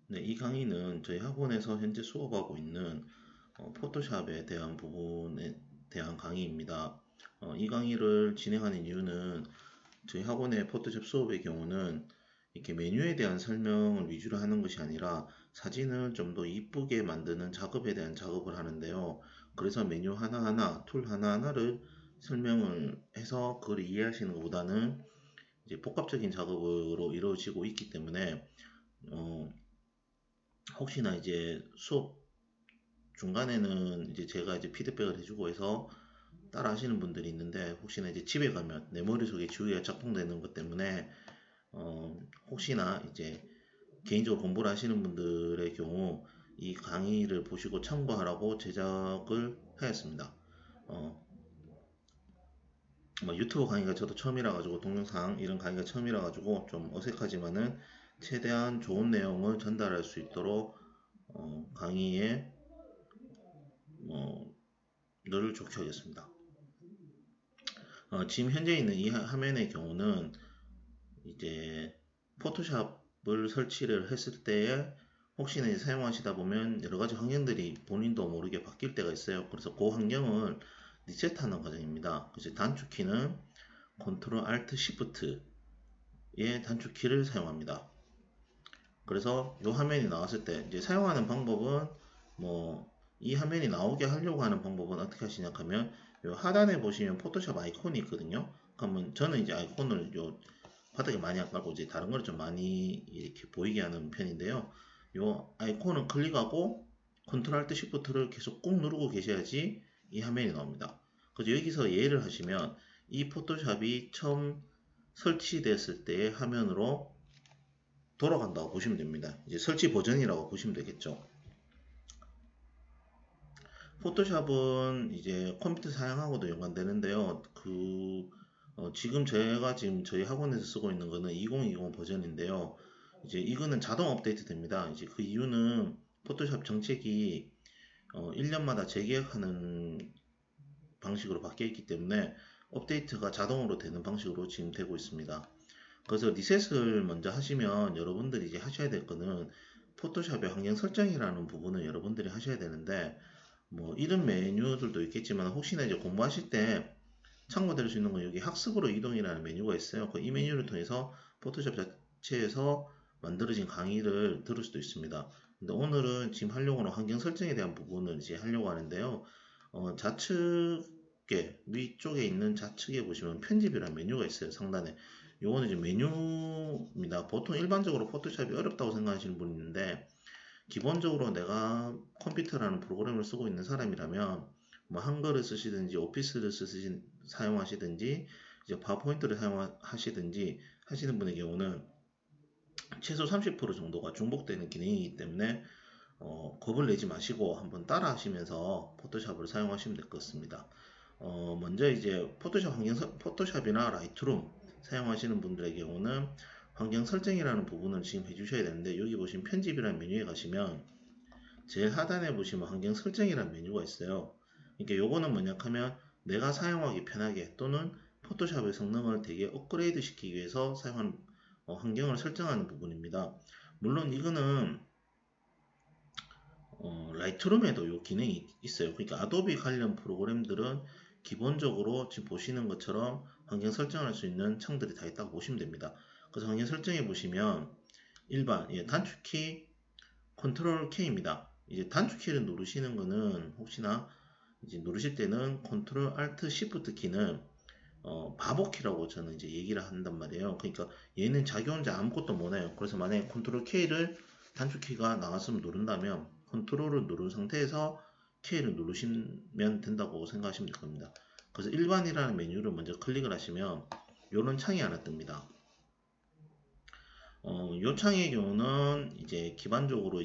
네, 이 강의는 저희 학원에서 현재 수업하고 있는 포토샵에 대한 부분에 대한 강의입니다. 이 강의를 진행하는 이유는 저희 학원의 포토샵 수업의 경우는 이렇게 메뉴에 대한 설명을 위주로 하는 것이 아니라 사진을 좀 더 이쁘게 만드는 작업에 대한 작업을 하는데요. 그래서 메뉴 하나하나, 툴 하나하나를 설명을 해서 그걸 이해하시는 것보다는 이제 복합적인 작업으로 이루어지고 있기 때문에 어, 혹시나 이제 수업 중간에는 이제 제가 이제 피드백을 해주고 해서 따라 하시는 분들이 있는데 혹시나 이제 집에 가면 내 머릿속에 주의가 작동되는 것 때문에 혹시나 이제 개인적으로 공부를 하시는 분들의 경우 이 강의를 보시고 참고하라고 제작을 하였습니다. 어, 뭐 유튜브 강의가 저도 처음이라 가지고 동영상 이런 강의가 처음이라 가지고 좀 어색하지만은 최대한 좋은 내용을 전달할 수 있도록 강의에 를 좋게 하겠습니다. 지금 현재 있는 이 화면의 경우는 이제 포토샵을 설치를 했을 때에 혹시나 이제 사용하시다 보면 여러 가지 환경들이 본인도 모르게 바뀔 때가 있어요. 그래서 그 환경을 리셋하는 과정입니다. 그래서 단축키는 Ctrl Alt Shift의 단축키를 사용합니다. 그래서 이 화면이 나왔을 때 이제 사용하는 방법은 뭐 이 화면이 나오게 하려고 하는 방법은 어떻게 하시냐 하면 요 하단에 보시면 포토샵 아이콘이 있거든요. 그러면 저는 이제 아이콘을 요 바닥에 많이 안 깔고 이제 다른 걸 좀 많이 이렇게 보이게 하는 편인데요. 요 아이콘을 클릭하고 컨트롤 알트 시프트를 계속 꾹 누르고 계셔야지 이 화면이 나옵니다. 그래서 여기서 예를 하시면 이 포토샵이 처음 설치됐을 때의 화면으로 돌아간다고 보시면 됩니다. 이제 설치 버전이라고 보시면 되겠죠. 포토샵은 이제 컴퓨터 사양하고도 연관되는데요. 지금 제가 지금 저희 학원에서 쓰고 있는 거는 2020 버전인데요. 이제 이거는 자동 업데이트 됩니다. 이제 그 이유는 포토샵 정책이 1년마다 재계약하는 방식으로 바뀌어 있기 때문에 업데이트가 자동으로 되는 방식으로 지금 되고 있습니다. 그래서 리셋을 먼저 하시면 여러분들이 이제 하셔야 될 거는 포토샵의 환경 설정이라는 부분을 여러분들이 하셔야 되는데 뭐 이런 메뉴들도 있겠지만 혹시나 이제 공부하실 때 참고될 수 있는 건 여기 학습으로 이동이라는 메뉴가 있어요. 이 메뉴를 통해서 포토샵 자체에서 만들어진 강의를 들을 수도 있습니다. 근데 오늘은 지금 하려고 하는 환경 설정에 대한 부분을 이제 하려고 하는데요. 좌측에 위쪽에 있는 좌측에 보시면 편집이라는 메뉴가 있어요. 상단에. 요거는 이제 메뉴입니다. 보통 일반적으로 포토샵이 어렵다고 생각하시는 분이 있는데 기본적으로 내가 컴퓨터라는 프로그램을 쓰고 있는 사람이라면 뭐 한글을 쓰시든지 오피스를 사용하시든지 이제 파워포인트를 사용하시든지 하시는 분의 경우는 최소 30% 정도가 중복되는 기능이기 때문에 겁을 내지 마시고 한번 따라 하시면서 포토샵을 사용하시면 될 것 같습니다. 먼저 이제 포토샵이나 라이트룸 사용하시는 분들의 경우는 환경 설정이라는 부분을 지금 해주셔야 되는데 여기 보시면 편집이라는 메뉴에 가시면 제일 하단에 보시면 환경 설정이라는 메뉴가 있어요. 그러니까 요거는 뭐냐 하면 내가 사용하기 편하게 또는 포토샵의 성능을 되게 업그레이드 시키기 위해서 사용하는 환경을 설정하는 부분입니다. 물론 이거는 라이트룸에도 이 기능이 있어요. 그러니까 아도비 관련 프로그램들은 기본적으로 지금 보시는 것처럼 환경 설정할 수 있는 창들이 다 있다고 보시면 됩니다. 그래서 환경 설정해 보시면 일반 단축키 컨트롤 K입니다. 이제 단축키를 누르시는 거는 혹시나 이제 누르실 때는 컨트롤 알트 시프트 키는 바보키라고 저는 이제 얘기를 한단 말이에요. 그러니까 얘는 자기 혼자 아무것도 못 해요. 그래서 만약에 컨트롤 K를 단축키가 나왔으면 누른다면 컨트롤을 누른 상태에서 K를 누르시면 된다고 생각하시면 될 겁니다. 그래서 일반이라는 메뉴를 먼저 클릭을 하시면 이런 창이 하나 뜹니다. 요 창의 경우는 이제 기본적으로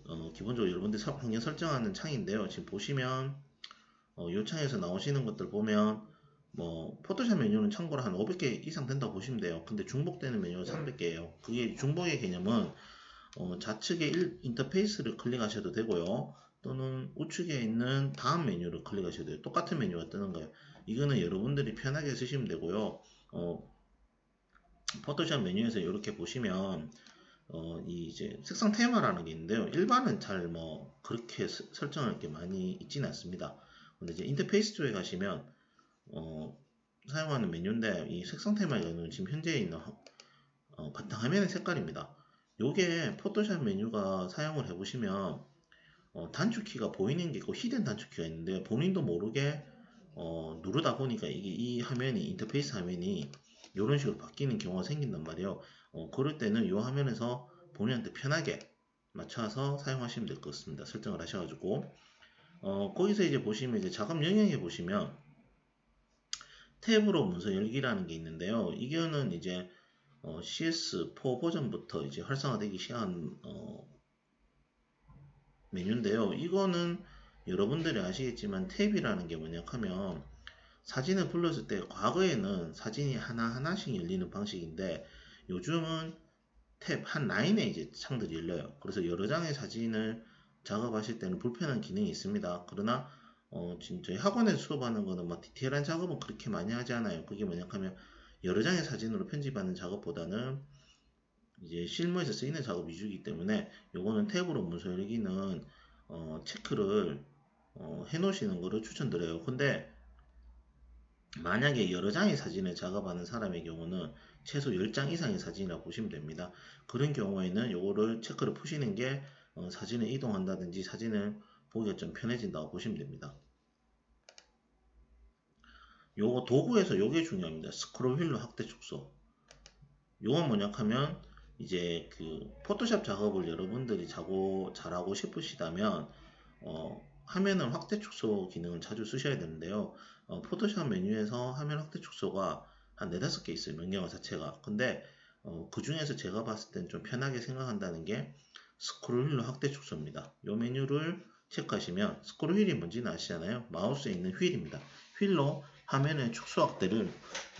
여러분들 환경 설정하는 창인데요. 지금 보시면 요 창에서 나오시는 것들 보면 뭐 포토샵 메뉴는 참고로 한 500개 이상 된다고 보시면 돼요. 근데 중복되는 메뉴는 300개예요. 그게 중복의 개념은 좌측에 인터페이스를 클릭하셔도 되고요. 또는 우측에 있는 다음 메뉴를 클릭하셔도 돼요. 똑같은 메뉴가 뜨는 거예요. 이거는 여러분들이 편하게 쓰시면 되고요. 포토샵 메뉴에서 이렇게 보시면 이 이제 색상 테마라는 게 있는데요. 일반은 잘 뭐 그렇게 설정할 게 많이 있지는 않습니다. 근데 이제 인터페이스 쪽에 가시면 사용하는 메뉴인데 이 색상 테마는 지금 현재 있는 바탕화면의 색깔입니다. 요게 포토샵 메뉴가 사용을 해보시면 단축키가 보이는 게 있고 히든 단축키가 있는데 본인도 모르게 누르다 보니까 이게 이 화면이 인터페이스 화면이 이런 식으로 바뀌는 경우가 생긴단 말이에요. 그럴 때는 이 화면에서 본인한테 편하게 맞춰서 사용하시면 될 것 같습니다. 설정을 하셔가지고 거기서 이제 보시면 이제 작업 영역에 보시면 탭으로 문서 열기라는 게 있는데요. 이거는 이제 CS4 버전부터 이제 활성화되기 시작한 메뉴인데요. 이거는 여러분들이 아시겠지만 탭이라는 게 뭐냐 하면 사진을 불렀을 때 과거에는 사진이 하나하나씩 열리는 방식인데 요즘은 탭 한 라인에 이제 창들이 열려요. 그래서 여러 장의 사진을 작업하실 때는 불편한 기능이 있습니다. 그러나 지금 저희 학원에서 수업하는 거는 뭐 디테일한 작업은 그렇게 많이 하지 않아요. 그게 뭐냐 하면 여러 장의 사진으로 편집하는 작업보다는 이제 실무에서 쓰이는 작업 위주이기 때문에 요거는 탭으로 문서 열기는 체크를 해 놓으시는 거를 추천드려요. 근데 만약에 여러 장의 사진을 작업하는 사람의 경우는 최소 10장 이상의 사진이라고 보시면 됩니다. 그런 경우에는 요거를 체크를 푸시는 게 사진을 이동한다든지 사진을 보기가 좀 편해진다고 보시면 됩니다. 요거 도구에서 요게 중요합니다. 스크롤 휠로 확대 축소. 요건 뭐냐 하면 이제 그 포토샵 작업을 여러분들이 잘하고 싶으시다면 화면을 확대 축소 기능을 자주 쓰셔야 되는데요. 포토샵 메뉴에서 화면 확대 축소가 한 4-5개 있어요. 명령어 자체가. 근데 그 중에서 제가 봤을 땐 좀 편하게 생각한다는 게 스크롤 휠로 확대 축소입니다. 이 메뉴를 체크하시면 스크롤 휠이 뭔지는 아시잖아요. 마우스에 있는 휠입니다. 휠로 화면의 축소 확대를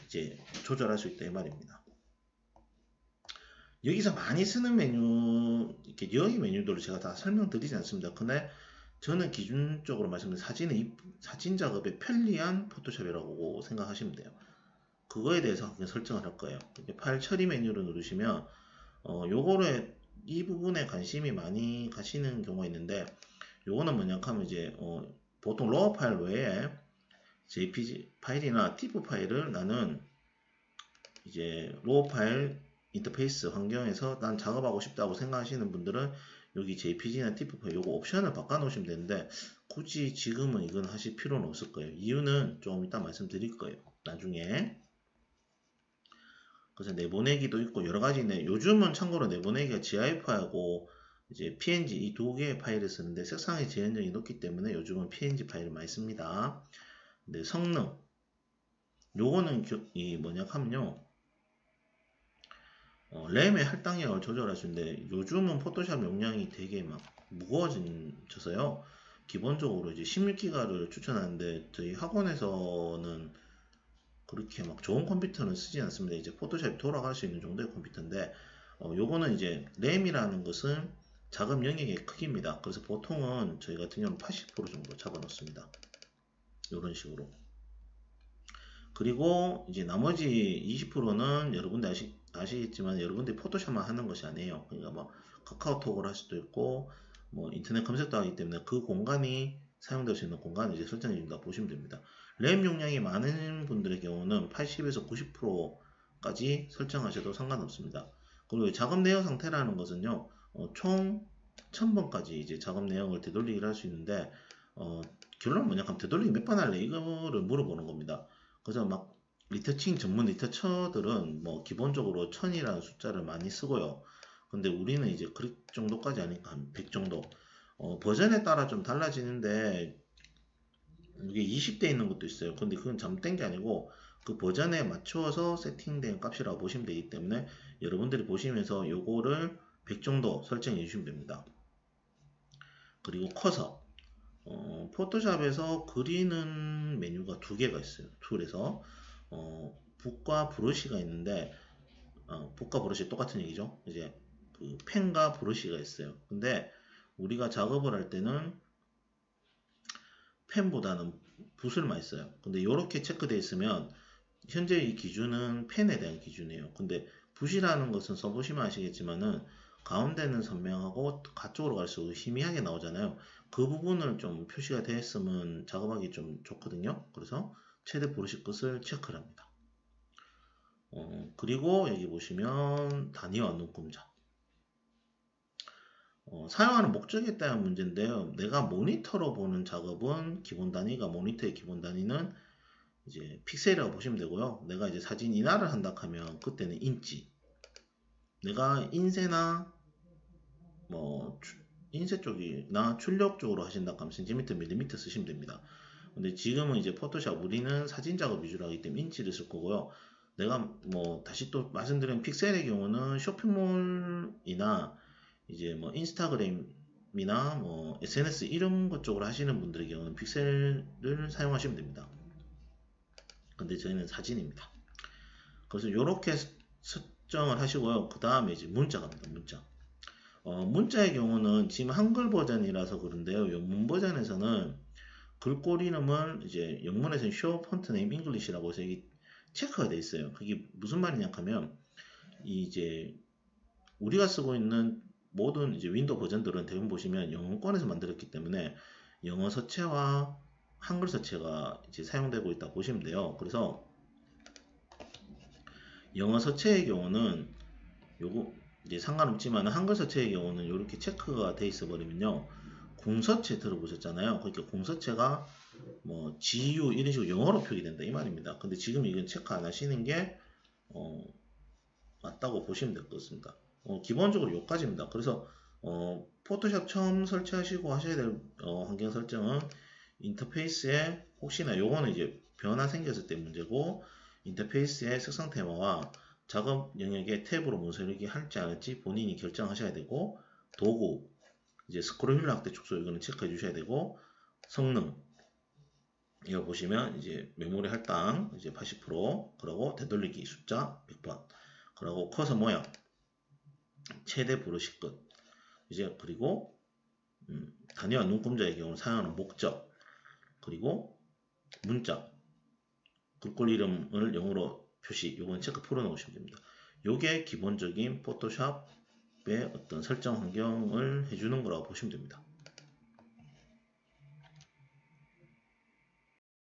이제 조절할 수 있다 이 말입니다. 여기서 많이 쓰는 메뉴, 이렇게 여기 메뉴들을 제가 다 설명드리지 않습니다. 근데 저는 기준적으로 말씀드린 사진 작업에 편리한 포토샵이라고 생각하시면 돼요. 그거에 대해서 설정을 할 거예요. 이렇게 파일 처리 메뉴를 누르시면, 요거를 이 부분에 관심이 많이 가시는 경우가 있는데, 요거는 뭐냐 하면 이제, 보통 로어 파일 외에 JPG 파일이나 TIFF 파일을 나는 이제 로어 파일 인터페이스 환경에서 난 작업하고 싶다고 생각하시는 분들은 여기 JPG나 TIFF 파일 요거 옵션을 바꿔 놓으시면 되는데 굳이 지금은 이건 하실 필요는 없을 거예요. 이유는 조금 이따 말씀드릴 거예요. 나중에. 그래서 내보내기도 있고 여러 가지인데 요즘은 참고로 내보내기가 GIF하고 이제 PNG 이 두 개의 파일을 쓰는데 색상의 재현력이 높기 때문에 요즘은 PNG 파일을 많이 씁니다. 근데 성능 요거는 이 뭐냐 하면요. 램의 할당량을 조절할 수 있는데 요즘은 포토샵 용량이 되게 막 무거워져서요. 기본적으로 이제 16기가를 추천하는데 저희 학원에서는 그렇게 막 좋은 컴퓨터는 쓰지 않습니다. 이제 포토샵이 돌아갈 수 있는 정도의 컴퓨터인데 요거는 이제 램이라는 것은 작업 영역의 크기입니다. 그래서 보통은 저희 같은 경우는 80% 정도 잡아 놓습니다. 이런 식으로. 그리고 이제 나머지 20%는 여러분들 아시겠지만 여러분들이 포토샵만 하는 것이 아니에요. 그러니까 뭐 카카오톡을 할 수도 있고 뭐 인터넷 검색도 하기 때문에 그 공간이 사용될 수 있는 공간을 이제 설정해 준다 보시면 됩니다. 램 용량이 많은 분들의 경우는 80에서 90%까지 설정하셔도 상관없습니다. 그리고 작업 내역 상태라는 것은요, 총 1000번까지 이제 작업 내용을 되돌리기를 할 수 있는데, 결론은 뭐냐 하면 되돌리기 몇 번 할래? 이거를 물어보는 겁니다. 그래서 막 리터칭 전문 리터처들은 뭐 기본적으로 1000이라는 숫자를 많이 쓰고요. 근데 우리는 이제 그 정도까지 아니까 한 100 정도. 버전에 따라 좀 달라지는데 이게 20대 있는 것도 있어요. 근데 그건 잘못된 게 아니고 그 버전에 맞추어서 세팅된 값이라고 보시면 되기 때문에 여러분들이 보시면서 요거를 100 정도 설정해 주시면 됩니다. 그리고 커서 포토샵에서 그리는 메뉴가 두 개가 있어요. 툴에서 붓과 브러쉬가 있는데 붓과 브러쉬 똑같은 얘기죠. 이제 그 펜과 브러쉬가 있어요. 근데 우리가 작업을 할 때는 펜보다는 붓을 많이 써요. 근데 이렇게 체크되어 있으면 현재 이 기준은 펜에 대한 기준이에요. 근데 붓이라는 것은 써보시면 아시겠지만은 가운데는 선명하고 가쪽으로 갈수록 희미하게 나오잖아요. 그 부분을 좀 표시가 되어 있으면 작업하기 좀 좋거든요. 그래서 최대 브러쉬 끝을 체크를 합니다. 그리고 여기 보시면 단위와 눈금자. 사용하는 목적에 따른 문제인데요. 내가 모니터로 보는 작업은 기본 단위가 모니터의 기본 단위는 이제 픽셀이라고 보시면 되고요. 내가 이제 사진 인화를 한다 하면 그때는 인치. 내가 인쇄나 뭐 인쇄 쪽이나 출력 쪽으로 하신다 하면 센티미터, 밀리미터 쓰시면 됩니다. 근데 지금은 이제 포토샵 우리는 사진 작업 위주로 하기 때문에 인치를 쓸 거고요. 내가 뭐 다시 또 말씀드린 픽셀의 경우는 쇼핑몰이나 이제 뭐 인스타그램이나 뭐 SNS 이런 것 쪽으로 하시는 분들의 경우는 픽셀을 사용하시면 됩니다. 근데 저희는 사진입니다. 그래서 이렇게 설정을 하시고요. 그 다음에 이제 문자 갑니다. 문자. 문자의 경우는 지금 한글 버전이라서 그런데요. 영문 버전에서는 글꼴 이름을 이제 영문에서는 show font name English라고 해서 이게 체크가 되어 있어요. 그게 무슨 말이냐 하면 이제 우리가 쓰고 있는 모든 이제 윈도우 버전들은 대부분 보시면 영어권에서 만들었기 때문에 영어 서체와 한글 서체가 이제 사용되고 있다 보시면 돼요. 그래서 영어 서체의 경우는 요거 이제 상관없지만 한글 서체의 경우는 이렇게 체크가 돼 있어 버리면요. 공서체 들어보셨잖아요. 그러니까 공서체가 뭐 GU 이런 식으로 영어로 표기된다 이 말입니다. 근데 지금 이건 체크 안 하시는 게 맞다고 보시면 될 것 같습니다. 기본적으로 여기까지입니다. 그래서 포토샵 처음 설치하시고 하셔야 될 환경 설정은 인터페이스에 혹시나 요거는 이제 변화 생겼을 때 문제고 인터페이스의 색상 테마와 작업 영역에 탭으로 문서일기 할지 안 할지 본인이 결정하셔야 되고 도구 이제 스크롤 휠 확대 축소 이거는 체크해 주셔야 되고 성능 이거 보시면 이제 메모리 할당 이제 80% 그리고 되돌리기 숫자 100번 그리고 커서 모양 최대 브러쉬 끝 이제 그리고 단위와 눈금자의 경우 사용하는 목적 그리고 문자 글꼴 이름을 영어로 표시 요건 체크 풀어 놓으시면 됩니다. 요게 기본적인 포토샵의 어떤 설정 환경을 해주는 거라고 보시면 됩니다.